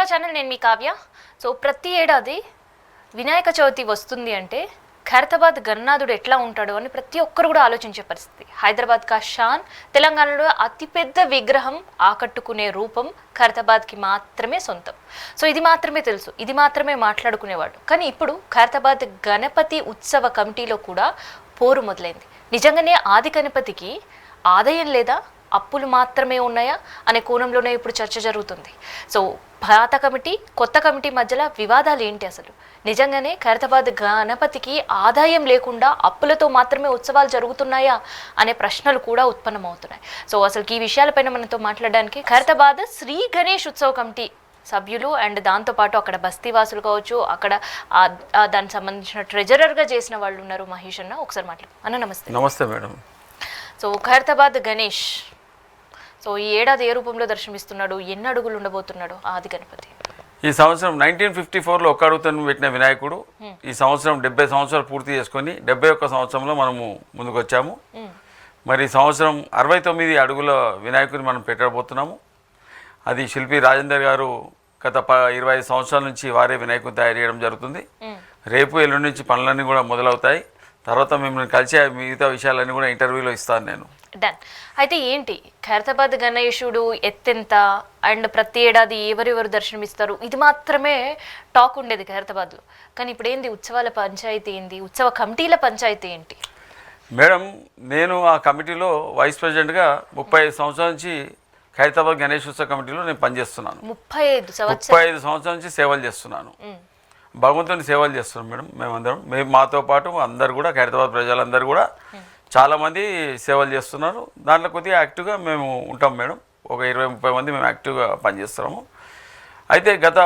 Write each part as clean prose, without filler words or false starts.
Our channel, నేను మీ Kavya. So ప్రతి ఏడాది వినాయక చవితి వస్తుంది అంటే ఖైరతాబాద్ గణనాథుడు ఎట్లా ఉంటాడో అని ప్రతి ఒక్కరు కూడా ఆలోచించే పరిస్థితి. హైదరాబాద్ కా షాన్, తెలంగాణలో అతిపెద్ద విగ్రహం, ఆకట్టుకునే రూపం ఖైరతాబాద్కి మాత్రమే సొంతం. సో ఇది మాత్రమే తెలుసు, ఇది మాత్రమే మాట్లాడుకునేవాడు. కానీ ఇప్పుడు ఖైరతాబాద్ గణపతి ఉత్సవ కమిటీలో కూడా పోరు మొదలైంది. నిజంగానే ఆది గణపతికి ఆదాయం లేదా, అప్పులు మాత్రమే ఉన్నాయా అనే కోణంలోనే ఇప్పుడు చర్చ జరుగుతుంది. సో పాత కమిటీ, కొత్త కమిటీ మధ్యలో వివాదాలు ఏంటి అసలు? నిజంగానే ఖైరతాబాద్ గణపతికి ఆదాయం లేకుండా అప్పులతో మాత్రమే ఉత్సవాలు జరుగుతున్నాయా అనే ప్రశ్నలు కూడా ఉత్పన్నమవుతున్నాయి. సో అసలు ఈ విషయాలపైన మనతో మాట్లాడడానికి ఖైరతాబాద్ శ్రీ గణేష్ ఉత్సవ కమిటీ సభ్యులు అండ్ దాంతోపాటు అక్కడ బస్తీవాసులు కావచ్చు, అక్కడ దానికి సంబంధించిన ట్రెజరర్గా చేసిన వాళ్ళు ఉన్నారు. మహేష్ అన్న, ఒకసారి మాట్లాడు అన్న. నమస్తే. నమస్తే madam. So Khairatabad Ganesh, so ఈ ఏడాది ఏ రూపంలో దర్శనమిస్తున్నాడు, ఎన్ని అడుగులు ఉండబోతున్నాడు ఆది గణపతి? ఈ సంవత్సరం 1954లో ఒక్క అడుగుతో పెట్టిన వినాయకుడు ఈ సంవత్సరం 70 సంవత్సరాలు పూర్తి చేసుకొని 71 సంవత్సరంలో మనము ముందుకు వచ్చాము. మరి ఈ సంవత్సరం 69 అడుగుల వినాయకుడిని మనం పెట్టబోతున్నాము. అది శిల్పి రాజేందర్ గారు గత 25 సంవత్సరాల నుంచి వారే వినాయకుడిని తయారు చేయడం జరుగుతుంది. రేపు ఎల్లుండి నుంచి పనులన్నీ కూడా మొదలవుతాయి. తర్వాత మిమ్మల్ని కలిసి మిగతా విషయాలన్నీ కూడా ఇంటర్వ్యూలో ఇస్తాను నేను. డన్. అయితే ఏంటి ఖైరతాబాద్ గణేశుడు ఎత్తెంత అండ్ ప్రతి ఏడాది ఎవరెవరు దర్శనమిస్తారు, ఇది మాత్రమే టాక్ ఉండేది ఖైరతాబాద్లో. కానీ ఇప్పుడు ఏంది, ఉత్సవాల పంచాయతీ ఏంది, ఉత్సవ కమిటీల పంచాయతీ ఏంటి? మేడం, నేను ఆ కమిటీలో వైస్ ప్రెసిడెంట్గా 35 సంవత్సరాల నుంచి ఖైరతాబాద్ గణేష్ ఉత్సవ కమిటీలో నేను పనిచేస్తున్నాను. 35 సంవత్సరాల నుంచి సేవలు చేస్తున్నాను. భగవంతుని సేవలు చేస్తున్నాం మేడం. మేమందరం, మేము మాతో పాటు అందరు కూడా ఖైరతాబాద్ ప్రజలందరూ కూడా చాలామంది సేవలు చేస్తున్నారు. దాంట్లో కొద్దిగా యాక్టివ్గా మేము ఉంటాం మేడం. ఒక 20-30 మంది మేము యాక్టివ్గా పనిచేస్తున్నాము. అయితే గత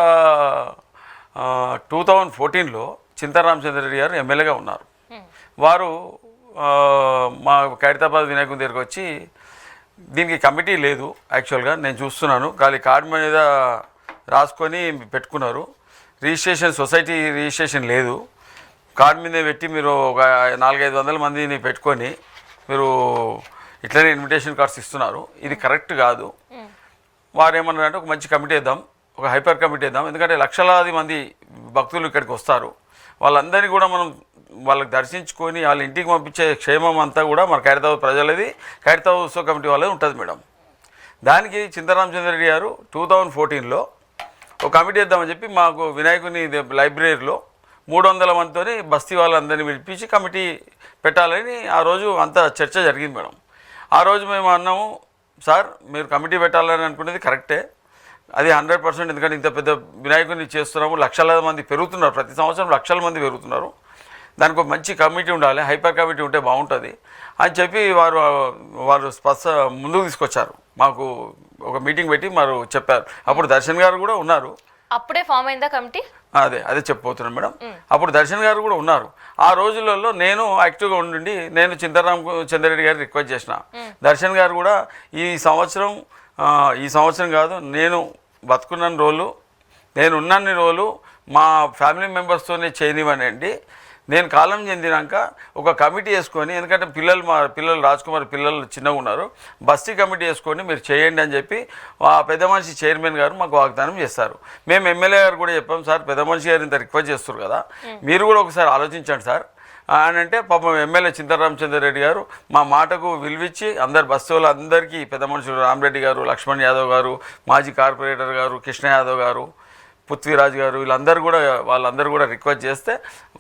2014లో చింతారామచంద్రరెడ్డి గారు ఎమ్మెల్యేగా ఉన్నారు. వారు మా ఖైరతాబాద్ వినాయకుని దగ్గరికి వచ్చి, దీనికి కమిటీ లేదు యాక్చువల్గా, నేను చూస్తున్నాను, ఖాళీ కార్డు మీద రాసుకొని పెట్టుకున్నారు, రిజిస్ట్రేషన్ సొసైటీ రిజిస్ట్రేషన్ లేదు, కార్డు మీదే పెట్టి మీరు ఒక 400-500 మందిని పెట్టుకొని మీరు ఇట్లనే ఇన్విటేషన్ కార్డ్స్ ఇస్తున్నారు, ఇది కరెక్ట్ కాదు. వారు ఏమన్నారంటే ఒక మంచి కమిటీ వేద్దాం, ఒక హైపర్ కమిటీ వేద్దాం, ఎందుకంటే లక్షలాది మంది భక్తులు ఇక్కడికి వస్తారు, వాళ్ళందరినీ కూడా మనం వాళ్ళకి దర్శించుకొని వాళ్ళ ఇంటికి పంపించే క్షేమం అంతా కూడా మన ఖైరతాబాద్ ప్రజలది, ఖైరతాబాద్ ఉత్సవ కమిటీ వాళ్ళది ఉంటుంది మేడం. దానికి చింతారామచంద్రరెడ్డి గారు 2014లో ఒక కమిటీ వేద్దామని చెప్పి మాకు వినాయకుని లైబ్రరీలో 300 మందితో బస్తీ వాళ్ళందరినీ పిలిపించి కమిటీ పెట్టాలని ఆ రోజు అంతా చర్చ జరిగింది మేడం. ఆ రోజు మేము అన్నాము, సార్ మీరు కమిటీ పెట్టాలని అనుకునేది కరెక్టే, అది 100%, ఎందుకంటే ఇంత పెద్ద వినాయకుని చేస్తున్నాము, లక్షలాది మంది పెరుగుతున్నారు, ప్రతి సంవత్సరం లక్షల మంది పెరుగుతున్నారు, దానికి ఒక మంచి కమిటీ ఉండాలి, హైపర్ కమిటీ ఉంటే బాగుంటుంది అని చెప్పి వారు ముందుకు తీసుకొచ్చారు. మాకు ఒక మీటింగ్ పెట్టి మరి చెప్పారు. అప్పుడు దర్శన్ గారు కూడా ఉన్నారు. అప్పుడే ఫామ్ అయిందా కమిటీ? అదే చెప్పబోతున్నాను మేడం. అప్పుడు దర్శన్ గారు కూడా ఉన్నారు. ఆ రోజులలో నేను యాక్టివ్గా ఉండి నేను చింతారామచంద్రరెడ్డి గారికి రిక్వెస్ట్ చేసిన, దర్శన్ గారు కూడా ఈ సంవత్సరం కాదు, నేను బతుకున్న రోజులు, నేను ఉన్నన్ని రోజులు మా ఫ్యామిలీ మెంబర్స్తోనే చేయనివ్వనండి, నేను కాలం చెందినాక ఒక కమిటీ వేసుకొని, ఎందుకంటే మా పిల్లలు రాజ్కుమార్ పిల్లలు చిన్నగా ఉన్నారు, బస్తీ కమిటీ వేసుకొని మీరు చేయండి అని చెప్పి ఆ పెద్ద మనిషి చైర్మన్ గారు మాకు వాగ్దానం చేస్తారు. మేము ఎమ్మెల్యే గారు కూడా చెప్పాం, సార్ పెద్ద మనిషి గారు ఇంత రిక్వెస్ట్ చేస్తారు కదా, మీరు కూడా ఒకసారి ఆలోచించండి సార్ అని అంటే, పాపం ఎమ్మెల్యే చింతారామచంద్రరెడ్డి గారు మా మాటకు విలువిచ్చి అందరు బస్తీలు అందరికీ, పెద్ద మనుషులు రామరెడ్డి గారు, లక్ష్మణ్ యాదవ్ గారు, మాజీ కార్పొరేటర్ గారు కృష్ణ యాదవ్ గారు, పృథ్వీరాజ్ గారు, వాళ్ళందరూ కూడా రిక్వెస్ట్ చేస్తే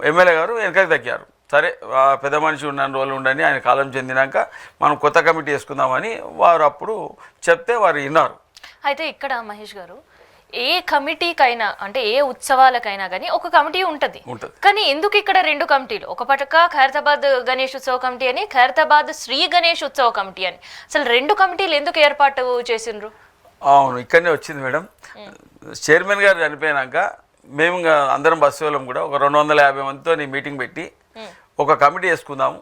ఎమ్మెల్యే గారు వెనకకి తగ్గారు. సరే పెద్ద మనిషి ఉన్న రోజులు ఉండని, ఆయన కాలం చెందినాక మనం కొత్త కమిటీ వేసుకుందామని వారు అప్పుడు చెప్తే వారు విన్నారు. అయితే ఇక్కడ మహేష్ గారు, ఏ కమిటీకైనా అంటే ఏ ఉత్సవాలకైనా కానీ ఒక కమిటీ ఉంటుంది, కానీ ఎందుకు ఇక్కడ 2 కమిటీలు? ఒక పక్క ఖైరతాబాద్ గణేష్ ఉత్సవ కమిటీ అని, ఖైరతాబాద్ శ్రీ గణేష్ ఉత్సవ కమిటీ అని, అసలు 2 కమిటీలు ఎందుకు ఏర్పాటు చేసిండ్రు? అవును, ఇక్కడనే వచ్చింది మేడం. చైర్మన్ గారు చనిపోయినాక మేము అందరం బస్సు వాళ్ళం కూడా ఒక 250 మందితో మీటింగ్ పెట్టి ఒక కమిటీ వేసుకుందాము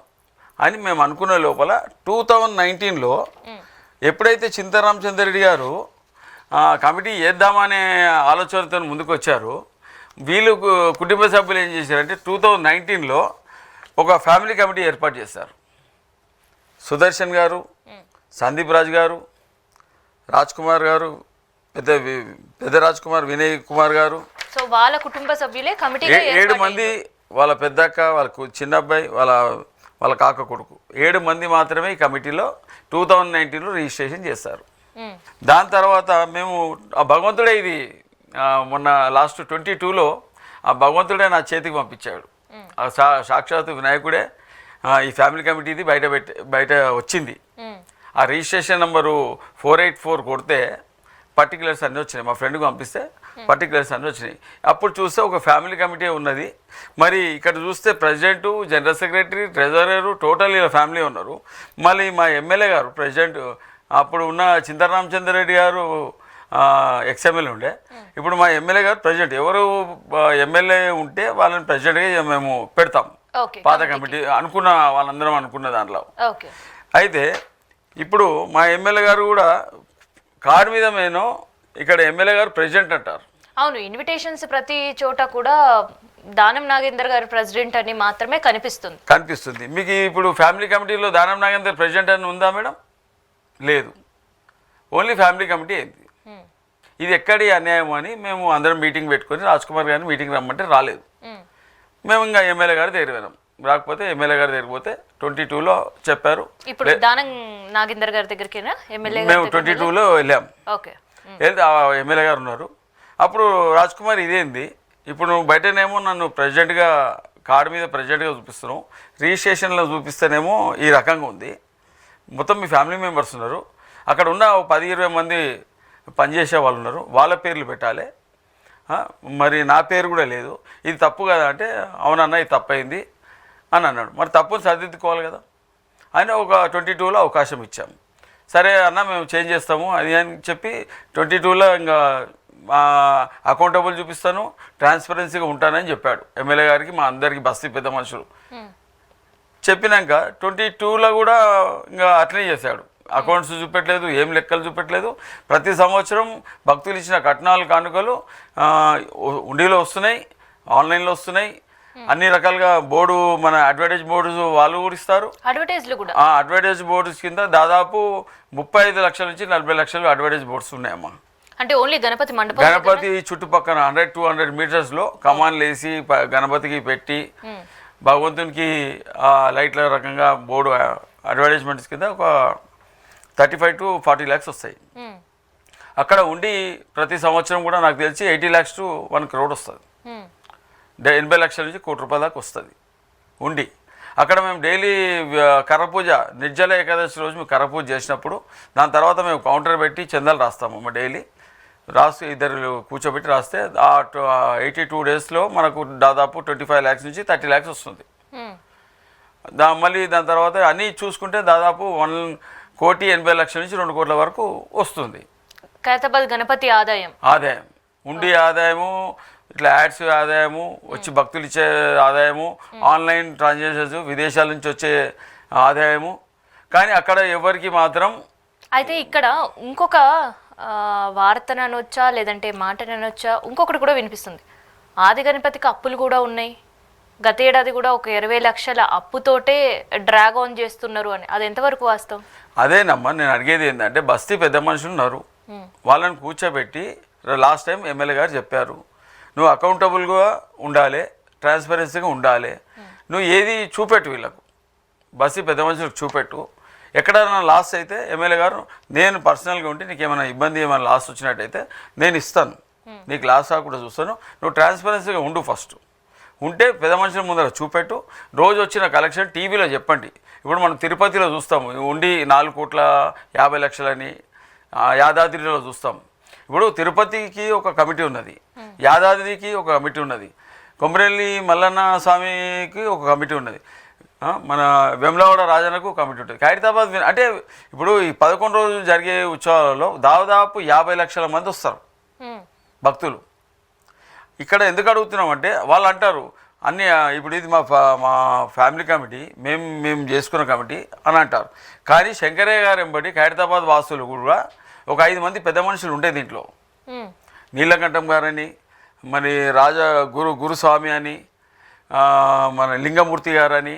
అని మేము అనుకునే లోపల 2019లో ఎప్పుడైతే చింతారామచంద్రరెడ్డి గారు కమిటీ వేద్దామనే ఆలోచనతో ముందుకు వచ్చారు, వీళ్ళు కుటుంబ సభ్యులు ఏం చేశారంటే 2019లో ఒక ఫ్యామిలీ కమిటీ ఏర్పాటు చేశారు. సుదర్శన్ గారు, సందీప్ రాజ్ గారు, రాజ్కుమార్ గారు, పెద్ద రాజ్ కుమార్, వినయ్ కుమార్ గారు, సో వాళ్ళ కుటుంబ సభ్యులే కమిటీగా 7 మంది, వాళ్ళ పెద్దక్క, వాళ్ళకు చిన్న అబ్బాయి, వాళ్ళ కాక కొడుకు, 7 మంది మాత్రమే ఈ కమిటీలో 2019లో రిజిస్ట్రేషన్ చేశారు. దాని తర్వాత మేము ఆ భగవంతుడే ఇది మొన్న లాస్ట్ 22లో ఆ భగవంతుడే నా చేతికి పంపించాడు. సాక్షాత్ వినాయకుడే ఈ ఫ్యామిలీ కమిటీది బయట వచ్చింది. ఆ రిజిస్ట్రేషన్ నెంబరు 484 కొడితే పర్టికులర్స్ అన్నీ వచ్చినాయి. మా ఫ్రెండ్కి పంపిస్తే పర్టికులర్స్ అన్నీ వచ్చినాయి. అప్పుడు చూస్తే ఒక ఫ్యామిలీ కమిటీ ఉన్నది. మరి ఇక్కడ చూస్తే president, general secretary, treasurer, total ఇలా ఫ్యామిలీ ఉన్నారు. మళ్ళీ మా ఎమ్మెల్యే గారు ప్రెసిడెంట్, అప్పుడు ఉన్న చింతరామచంద్రరెడ్డి గారు ఎక్స్ఎమ్మెల్యే ఉండే, ఇప్పుడు మా ఎమ్మెల్యే గారు ప్రెసిడెంట్. ఎవరు ఎమ్మెల్యే ఉంటే వాళ్ళని ప్రెసిడెంట్గా మేము పెడతాం. పాత కమిటీ అనుకున్న వాళ్ళందరం అనుకున్న దాంట్లో. అయితే ఇప్పుడు మా ఎమ్మెల్యే గారు కూడా కార్డు మీద మేనో ఇక్కడ ఎమ్మెల్యే గారు ప్రెసిడెంట్ అంటారు. అవును, ఇన్విటేషన్స్ ప్రతి చోట కూడా దానం నాగేందర్ గారు ప్రెసిడెంట్ అని మాత్రమే కనిపిస్తుంది. మీకు ఇప్పుడు ఫ్యామిలీ కమిటీలో దానం నాగేందర్ ప్రెసిడెంట్ అని ఉందా మేడం? లేదు, ఓన్లీ ఫ్యామిలీ కమిటీ అయింది. ఇది ఎక్కడి అన్యాయం అని మేము అందరం మీటింగ్ పెట్టుకొని రాజ్ కుమార్ గారిని మీటింగ్ రమ్మంటే రాలేదు. మేము ఇంకా ఎమ్మెల్యే గారి దగ్గర వెళ్ళాం. రాకపోతే ఎమ్మెల్యే గారి దగ్గర పోతే 22లో చెప్పారు. ఇప్పుడు దానం నాగేందర్ గారి దగ్గరికి మేము 22లో వెళ్ళాం. వెళ్తే ఎమ్మెల్యే గారు ఉన్నారు. అప్పుడు రాజ్ కుమార్ ఇదేంది, ఇప్పుడు నువ్వు బయటనేమో నన్ను ప్రెసిడెంట్గా కార్డు మీద ప్రెసిడెంట్గా చూపిస్తున్నావు, రిజిస్ట్రేషన్లో చూపిస్తేనేమో ఈ రకంగా ఉంది. మొత్తం మీ ఫ్యామిలీ మెంబర్స్ ఉన్నారు, అక్కడ ఉన్న 10-20 మంది పనిచేసే వాళ్ళు ఉన్నారు, వాళ్ళ పేర్లు పెట్టాలి, మరి నా పేరు కూడా లేదు, ఇది తప్పు కదా అంటే అవునన్నా ఇది తప్పైంది అని అన్నాడు. మరి తప్పుని సరిదిద్దుకోవాలి కదా అని ఒక 22లో అవకాశం ఇచ్చాము. సరే అన్న మేము చేంజ్ చేస్తాము అది అని చెప్పి 22లో ఇంకా అకౌంటబుల్ చూపిస్తాను, ట్రాన్స్పరెన్సీగా ఉంటానని చెప్పాడు ఎమ్మెల్యే గారికి, మా అందరికీ బస్తీ పెద్ద మనుషులు. చెప్పినాక 22లో కూడా ఇంకా అట్లనే చేశాడు. అకౌంట్స్ చూపెట్టలేదు, ఏం లెక్కలు చూపెట్టలేదు. ప్రతి సంవత్సరం భక్తులు ఇచ్చిన కట్నాలు కానుకలు ఉండిలో వస్తున్నాయి, ఆన్లైన్లో వస్తున్నాయి, అన్ని రకాలుగా బోర్డు మన అడ్వర్టైజ్ బోర్డ్స్ వాళ్ళు కూడా ఇస్తారు. అడ్వర్టైజ్ బోర్డ్స్ కింద దాదాపు 35 లక్షల నుంచి 40 లక్షలు అడ్వర్టైజ్ బోర్డ్స్ ఉన్నాయమ్మా. అంటే ఓన్లీ గణపతి చుట్టుపక్కల 100-200 మీటర్స్లో కమాన్లు వేసి గణపతికి పెట్టి భగవంతునికి లైట్ల రకంగా బోర్డు అడ్వర్టైజ్మెంట్స్ కింద ఒక 35 to 40 lakhs వస్తాయి. అక్కడ ఉండి ప్రతి సంవత్సరం కూడా నాకు తెలిసి 80 lakhs to 1 crore వస్తుంది. 80 లక్షల నుంచి 1 కోటి రూపాయల దాకా వస్తుంది ఉండి. అక్కడ మేము డైలీ కర్రపూజ, నిర్జల ఏకాదశి రోజు మేము కర్రపూజ చేసినప్పుడు దాని తర్వాత మేము కౌంటర్ పెట్టి చందాలు రాస్తాము. డైలీ రాసి ఇద్దరు కూర్చోబెట్టి రాస్తే ఆ 82 daysలో మనకు దాదాపు 25 lakhs నుంచి 30 lakhs వస్తుంది. మళ్ళీ దాని తర్వాత అన్నీ చూసుకుంటే దాదాపు 1,80,00,000 నుంచి 2 కోట్ల వరకు వస్తుంది. ఖైరతాబాద్ గణపతి ఆదాయం ఉండి ఆదాయము, ఇట్లా యాడ్స్ ఆదాయము, వచ్చి భక్తులు ఇచ్చే ఆదాయము, ఆన్లైన్ ట్రాన్సాక్షన్స్, విదేశాల నుంచి వచ్చే ఆదాయము. కానీ అక్కడ ఎవరికి మాత్రం అయితే ఇక్కడ ఇంకొక వార్తనొచ్చా లేదంటే మాటనొచ్చా ఇంకొకటి కూడా వినిపిస్తుంది. ఆది గణపతికి అప్పులు కూడా ఉన్నాయి, గత ఏడాది కూడా ఒక 20 లక్షల అప్పుతోటే డ్రాగ్ ఆన్ చేస్తున్నారు అని, అది ఎంతవరకు వాస్తవం? అదేనమ్మా నేను అడిగేది ఏంటంటే బస్తీ పెద్ద మనుషులు ఉన్నారు, వాళ్ళని కూర్చోబెట్టి లాస్ట్ టైం ఎమ్మెల్యే గారు చెప్పారు, నువ్వు అకౌంటబుల్గా ఉండాలి, ట్రాన్స్పరెన్సీగా ఉండాలి, నువ్వు ఏది చూపెట్టు వీళ్ళకు, బస్తీ పెద్ద మనుషులకు చూపెట్టు, ఎక్కడైనా లాస్ అయితే ఎమ్మెల్యే గారు నేను పర్సనల్గా ఉంటే నీకు ఏమైనా ఇబ్బంది ఏమైనా లాస్ వచ్చినట్టయితే నేను ఇస్తాను, నీకు లాస్ రాకుండా చూస్తాను, నువ్వు ట్రాన్స్పరెన్సీగా ఉండు, ఫస్ట్ ఉంటే పెద్ద మనుషుల ముందర చూపెట్టు, రోజు వచ్చిన కలెక్షన్ టీవీలో చెప్పండి. ఇప్పుడు మనం తిరుపతిలో చూస్తాము ఉండి 4,50,00,000 అని, యాదాద్రిలో చూస్తాం. ఇప్పుడు తిరుపతికి ఒక కమిటీ ఉన్నది, యాదాద్రికి ఒక కమిటీ ఉన్నది, కొమరెల్లి మల్లన్న స్వామికి ఒక కమిటీ ఉన్నది, మన వెమ్లవాడ రాజన్నకు కమిటీ ఉంటుంది. ఖైరతాబాద్ అంటే ఇప్పుడు ఈ 11 రోజులు జరిగే ఉత్సవాలలో దాదాపు 50 లక్షల మంది వస్తారు భక్తులు. ఇక్కడ ఎందుకు అడుగుతున్నామంటే వాళ్ళు అంటారు అన్నీ ఇప్పుడు ఇది మా ఫ్యామిలీ కమిటీ, మేము చేసుకున్న కమిటీ అని అంటారు. కానీ శంకరయ్య గారు ఎంబడి ఖైరతాబాద్ వాసులు కూడా ఒక 5 మంది పెద్ద మనుషులు ఉండే దీంట్లో. నీలకంఠం గారని, మరి గురుస్వామి అని, మన లింగమూర్తి గారని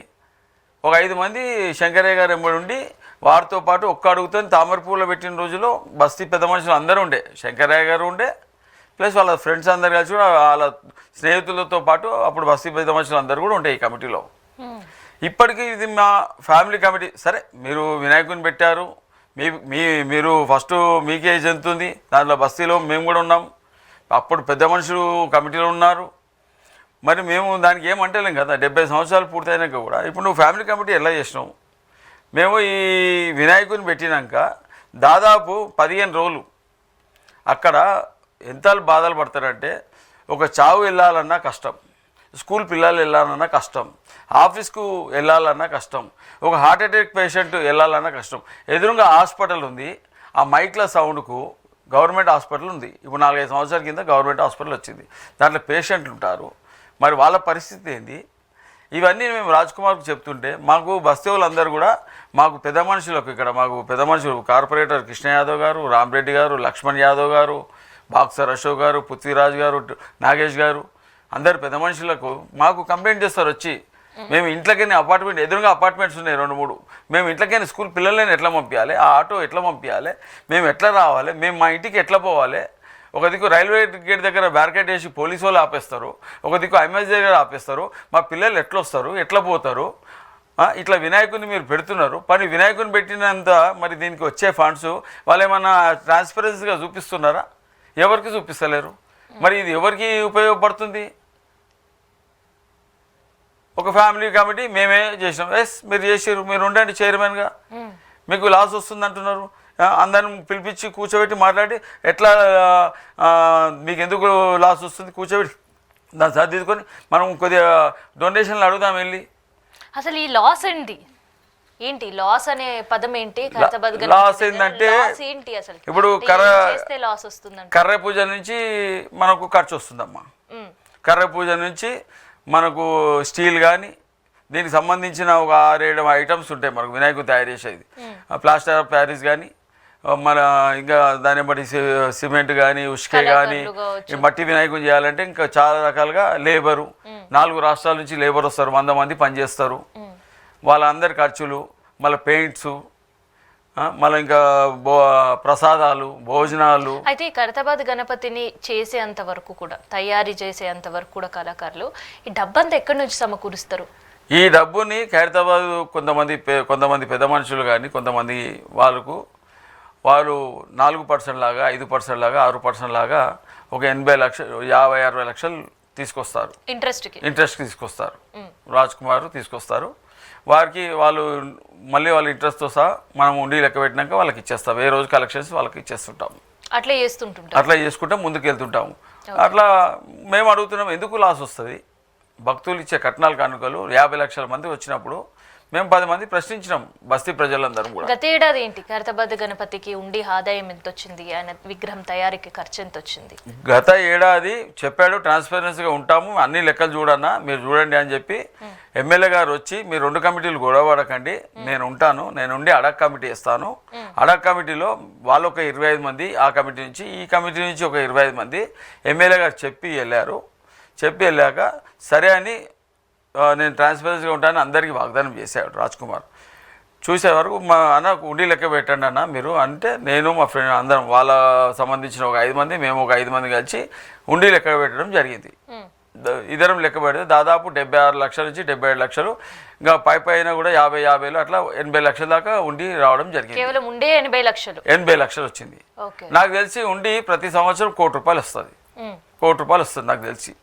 ఒక 5 మంది శంకరయ్య గారు ఎంబడి ఉండి వారితో పాటు ఒక్క అడుగుతో తామరపూలో పెట్టిన రోజులో బస్తీ పెద్ద మనుషులు అందరూ ఉండే, శంకరయ్య గారు ఉండే, ప్లస్ వాళ్ళ ఫ్రెండ్స్ అందరు కలిసి కూడా వాళ్ళ స్నేహితులతో పాటు అప్పుడు బస్తీ పెద్ద మనుషులు అందరూ కూడా ఉండే ఈ కమిటీలో. ఇప్పటికీ ఇది మా ఫ్యామిలీ కమిటీ. సరే మీరు వినాయకుని పెట్టారు, మీరు ఫస్ట్ మీకే ఏజ్ ఎంత ఉంది, దాంట్లో బస్తీలో మేము కూడా ఉన్నాం, అప్పుడు పెద్ద మనుషులు కమిటీలో ఉన్నారు, మరి మేము దానికి ఏమంటలేం కదా. 70 సంవత్సరాలు పూర్తయినాక కూడా ఇప్పుడు నువ్వు ఫ్యామిలీ కమిటీ ఎలా చేసినావు? మేము ఈ వినాయకుని పెట్టినాక దాదాపు 15 రోజులు అక్కడ ఎంత బాధలు పడతారంటే, ఒక చావు వెళ్ళాలన్నా కష్టం, స్కూల్ పిల్లలు వెళ్ళాలన్నా కష్టం, ఆఫీస్కు వెళ్ళాలన్నా కష్టం, ఒక హార్ట్ అటాక్ పేషెంట్ వెళ్ళాలన్నా కష్టం. ఎదురుగా హాస్పిటల్ ఉంది, ఆ మైక్ల సౌండ్కు గవర్నమెంట్ హాస్పిటల్ ఉంది. ఇప్పుడు 4-5 సంవత్సరాల కింద గవర్నమెంట్ హాస్పిటల్ వచ్చింది, దాంట్లో పేషెంట్లు ఉంటారు, మరి వాళ్ళ పరిస్థితి ఏంది? ఇవన్నీ మేము రాజ్ కుమార్కు చెప్తుంటే మాకు బస్తీ వాళ్ళందరూ కూడా మాకు పెద్ద మనుషులకు, ఇక్కడ మాకు పెద్ద మనుషులు కార్పొరేటర్ కృష్ణ యాదవ్ గారు, రామరెడ్డి గారు, లక్ష్మణ్ యాదవ్ గారు, బాక్సర్ అశోక్ గారు, పృథ్వీరాజ్ గారు, నాగేష్ గారు, అందరు పెద్ద మనుషులకు మాకు కంప్లైంట్ చేస్తారు వచ్చి, మేము ఇంట్లోకైనా అపార్ట్మెంట్ ఎదురుగా అపార్ట్మెంట్స్ ఉన్నాయి 2-3, మేము ఇంట్లోకైనా స్కూల్ పిల్లలైనా ఎట్లా పంపించాలి, ఆ ఆటో ఎట్లా పంపించాలి, మేము ఎట్లా రావాలి, మేము మా ఇంటికి ఎట్లా పోవాలి, ఒక దిక్కు రైల్వే గేట్ దగ్గర బ్యారికేడ్ వేసి పోలీసు వాళ్ళు ఆపేస్తారు, ఒక దిక్కు ఐఎంఎస్ దగ్గర ఆపేస్తారు, మా పిల్లలు ఎట్లా వస్తారు, ఎట్లా పోతారు, ఇట్లా వినాయకుని మీరు పెడుతున్నారు, పని వినాయకుని పెట్టినంత మరి దీనికి వచ్చే ఫండ్స్ వాళ్ళు ఏమన్నా ట్రాన్స్పరెన్సీగా చూపిస్తున్నారా? ఎవరికి చూపిస్తలేరు. మరి ఇది ఎవరికి ఉపయోగపడుతుంది? ఒక ఫ్యామిలీ కమిటీ మేమే చేసినాం, ఎస్ మీరు చేసారు, మీరు ఉండండి చైర్మన్గా, మీకు లాస్ వస్తుంది అంటున్నారు, అందరిని పిలిపించి కూర్చోబెట్టి మాట్లాడి ఎట్లా మీకు ఎందుకు లాస్ వస్తుంది కూర్చోబెట్టి దాన్ని సర్దిద్దుకొని మనం కొద్దిగా డొనేషన్లు అడుగుదాం వెళ్ళి. అసలు ఈ లాస్ ఏంటి లాస్ అనే పదం ఏంటి? లాస్ ఏంటంటే ఏంటి అసలు? ఇప్పుడు లాస్ వస్తుంది, కర్ర పూజ నుంచి మనకు ఖర్చు వస్తుందమ్మా. కర్ర పూజ నుంచి మనకు స్టీల్ కానీ దీనికి సంబంధించిన ఒక 6-7 ఐటమ్స్ ఉంటాయి మనకు వినాయకుడు తయారు చేసేది. ప్లాస్టర్ ఆఫ్ ప్యారిస్ కానీ, మన ఇంకా దాన్ని బట్టి సిమెంట్ కానీ, ఉష్కే కానీ, మట్టి వినాయకుని చేయాలంటే ఇంకా చాలా రకాలుగా లేబరు, 4 రాష్ట్రాల నుంచి లేబర్ వస్తారు, 100 మంది పనిచేస్తారు, వాళ్ళందరి ఖర్చులు, మళ్ళీ పెయింట్స్, మళ్ళీ ఇంకా ప్రసాదాలు, భోజనాలు. అయితే ఈ ఖైరతాబాద్ గణపతిని చేసేంత వరకు కూడా, తయారీ చేసేంత వరకు కూడా కళాకారులు ఈ డబ్బంతా ఎక్కడి నుంచి సమకూరుస్తారు? ఈ డబ్బుని ఖైరతాబాద్ కొంతమంది పెద్ద మనుషులు కానీ కొంతమంది వారు 4% లాగా, 5% లాగా, 6% లాగా ఒక 80 లక్షలు, 50-60 లక్షలు తీసుకొస్తారు. ఇంట్రెస్ట్కి తీసుకొస్తారు. రాజ్ కుమార్ తీసుకొస్తారు. వారికి మళ్ళీ వాళ్ళ ఇంట్రెస్ట్తో సహా మనం ఉండి లెక్క పెట్టినాక వాళ్ళకి ఇచ్చేస్తాం. ఏ రోజు కలెక్షన్స్ వాళ్ళకి ఇచ్చేస్తుంటాము. అట్లా చేసుకుంటాం, ముందుకు వెళ్తుంటాము. అట్లా మేము అడుగుతున్నాం, ఎందుకు లాస్ వస్తుంది? భక్తులు ఇచ్చే కట్నాల కానుకలు 50 లక్షల మంది వచ్చినప్పుడు మేము 10 మంది ప్రశ్నించినాం, బస్తీ ప్రజలందరం కూడా. గత ఏడాది ఏంటి ఖైరతాబాద్ గణపతికి ఉండి ఆదాయం ఎంత వచ్చింది, ఆయన విగ్రహం తయారీకి ఖర్చు ఎంత వచ్చింది? గత ఏడాది చెప్పాడు, ట్రాన్స్పరెన్సీగా ఉంటాము, అన్ని లెక్కలు చూడన్నా మీరు చూడండి అని చెప్పి ఎమ్మెల్యే గారు వచ్చి, మీరు 2 కమిటీలు గొడవపడకండి, నేను ఉంటాను, నేను ఉండి అడక్ కమిటీ ఇస్తాను, అడక్ కమిటీలో వాళ్ళు ఒక 25 మంది, ఆ కమిటీ నుంచి ఈ కమిటీ నుంచి ఒక 25 మంది ఎమ్మెల్యే గారు చెప్పి వెళ్ళాక సరే అని నేను ట్రాన్స్పరెన్సీగా ఉంటానని అందరికీ వాగ్దానం చేశాడు రాజ్ కుమార్. చూసే వరకు మా అన్న ఉండి లెక్క పెట్టండి అన్న మీరు అంటే, నేను మా ఫ్రెండ్ అందరం వాళ్ళ సంబంధించిన ఒక 5 మంది, మేము ఒక 5 మంది కలిసి ఉండి లెక్క పెట్టడం జరిగింది. ఇద్దరం లెక్క పెడితే దాదాపు 76 లక్షల నుంచి 77 లక్షలు, ఇంకా పైన కూడా 50-50 అట్లా 80 లక్షల దాకా ఉండి రావడం జరిగింది. కేవలం ఉండే 80 లక్షలు వచ్చింది. నాకు తెలిసి ఉండి ప్రతి సంవత్సరం ₹1 వస్తుంది. ₹1 వస్తుంది నాకు తెలిసి.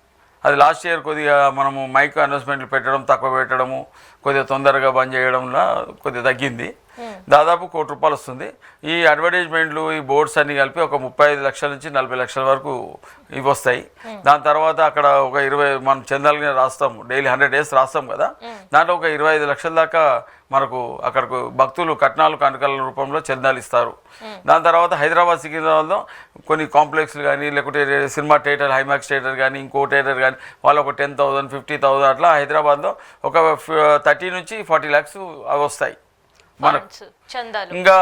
అది లాస్ట్ ఇయర్ కొద్దిగా మనము మైక్ అనౌన్స్మెంట్లు పెట్టడం, తక్కువ పెట్టడము, కొద్దిగా తొందరగా బంద్ చేయడంలో కొద్దిగా తగ్గింది. దాదాపు ₹1 వస్తుంది. ఈ అడ్వర్టైజ్మెంట్లు, ఈ బోర్డ్స్ అన్నీ కలిపి ఒక 35 లక్షల నుంచి 40 లక్షల వరకు ఇవి వస్తాయి. దాని తర్వాత అక్కడ ఒక 20 మనం చందాలుగా రాస్తాం, డైలీ 100 days రాస్తాం కదా, దాంట్లో ఒక 25 లక్షల దాకా మనకు అక్కడకు భక్తులు కట్నాలు కానుకల రూపంలో చందాలు ఇస్తారు. దాని తర్వాత హైదరాబాద్, సికింద్రాబాద్లో కొన్ని కాంప్లెక్స్లు కానీ, లేకుంటే సినిమా థియేటర్, హైమాక్స్ థియేటర్ కానీ, ఇంకో థియేటర్ కానీ వాళ్ళు ఒక 10,000, 50,000 అట్లా హైదరాబాద్లో ఒక 30 నుంచి 40 lakhs అవి వస్తాయి మనకు. ఇంకా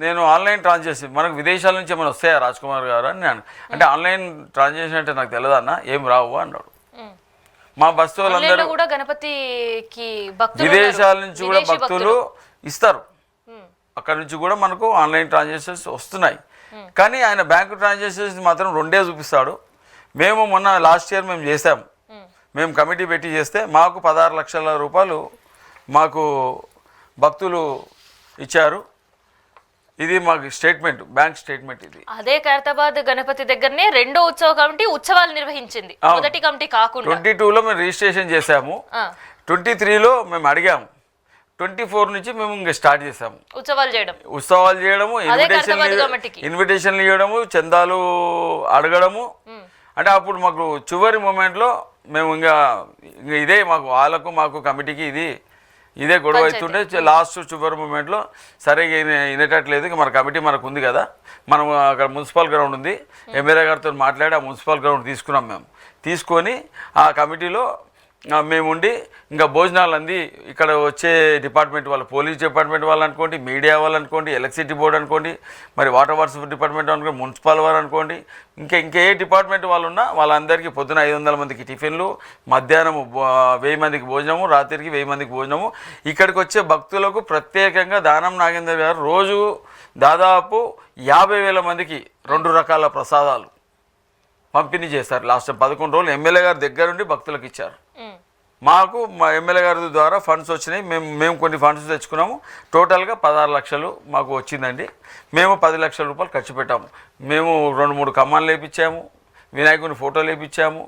నేను ఆన్లైన్ ట్రాన్సాక్షన్ మనకు విదేశాల నుంచి ఏమైనా వస్తాయా రాజ్ కుమార్ గారు అని నేను అంటే, ఆన్లైన్ ట్రాన్సాక్షన్ అంటే నాకు తెలియదు అన్న, ఏం రావు అన్నాడు. మా బస్తు వాళ్ళందరూ విదేశాల నుంచి కూడా భక్తులు ఇస్తారు. అక్కడ నుంచి కూడా మనకు ఆన్లైన్ ట్రాన్సాక్షన్స్ వస్తున్నాయి. కానీ ఆయన బ్యాంకు ట్రాన్సాక్షన్స్ మాత్రం 2 చూపిస్తాడు. మేము మొన్న లాస్ట్ ఇయర్ మేము చేసాము, మేము కమిటీ పెట్టి చేస్తే మాకు 16 లక్షల రూపాయలు మాకు భక్తులు ఇచ్చారు. ఇది మాకు స్టేట్మెంట్, బ్యాంక్ స్టేట్మెంట్ ఇది. అదే ఖైరతాబాద్ గణపతి దగ్గరనే రెండో ఉత్సవ కమిటీ ఉత్సవాలు నిర్వహించింది, మొదటి కమిటీ కాకుండా. 22లో మేము రిజిస్ట్రేషన్ చేసాము, 23లో మేము అడిగాము, 24 నుంచి మేము ఇంకా స్టార్ట్ చేసాము ఉత్సవాలు చేయడము, ఇన్విటేషన్లు ఇవ్వడము, చందాలు అడగడము. అంటే అప్పుడు మాకు చివరి మూమెంట్లో మేము ఇంకా ఇదే మాకు వాళ్ళకు మాకు కమిటీకి ఇదే గొడవ అవుతుంటే లాస్ట్ చివరి మూమెంట్లో సరే వినేటట్లేదు, ఇక మన కమిటీ మనకు ఉంది కదా, మనం అక్కడ మున్సిపల్ గ్రౌండ్ ఉంది, ఎమ్మెల్యే గారితో మాట్లాడి ఆ మున్సిపల్ గ్రౌండ్ తీసుకున్నాం. మేము తీసుకొని ఆ కమిటీలో మేము ఉండి ఇంకా భోజనాలు అంది ఇక్కడ వచ్చే డిపార్ట్మెంట్ వాళ్ళు, పోలీస్ డిపార్ట్మెంట్ వాళ్ళు అనుకోండి, మీడియా వాళ్ళు అనుకోండి, ఎలక్ట్రిసిటీ బోర్డు అనుకోండి, మరి వాటర్ వర్క్స్ డిపార్ట్మెంట్ అనుకోండి, మున్సిపల్ వారు అనుకోండి, ఇంకే డిపార్ట్మెంట్ వాళ్ళు ఉన్నా వాళ్ళందరికీ పొద్దున 500 మందికి టిఫిన్లు, మధ్యాహ్నం 1000 మందికి భోజనము, రాత్రికి 1000 మందికి భోజనము. ఇక్కడికి వచ్చే భక్తులకు ప్రత్యేకంగా దానం నాగేందర్ గారు రోజు దాదాపు 50,000 మందికి 2 రకాల ప్రసాదాలు పంపిణీ చేస్తారు. లాస్ట్ 11 రోజులు ఎమ్మెల్యే గారి దగ్గర నుండి భక్తులకు ఇచ్చారు. మాకు మా ఎమ్మెల్యే గారి ద్వారా ఫండ్స్ వచ్చినాయి, మేము కొన్ని ఫండ్స్ తెచ్చుకున్నాము. టోటల్గా 16 లక్షలు మాకు వచ్చిందండి. మేము 10 లక్షల రూపాయలు ఖర్చు పెట్టాము. మేము 2-3 కమ్మాలు లేపించాము, వినాయకుని ఫోటోలు వేయించాము,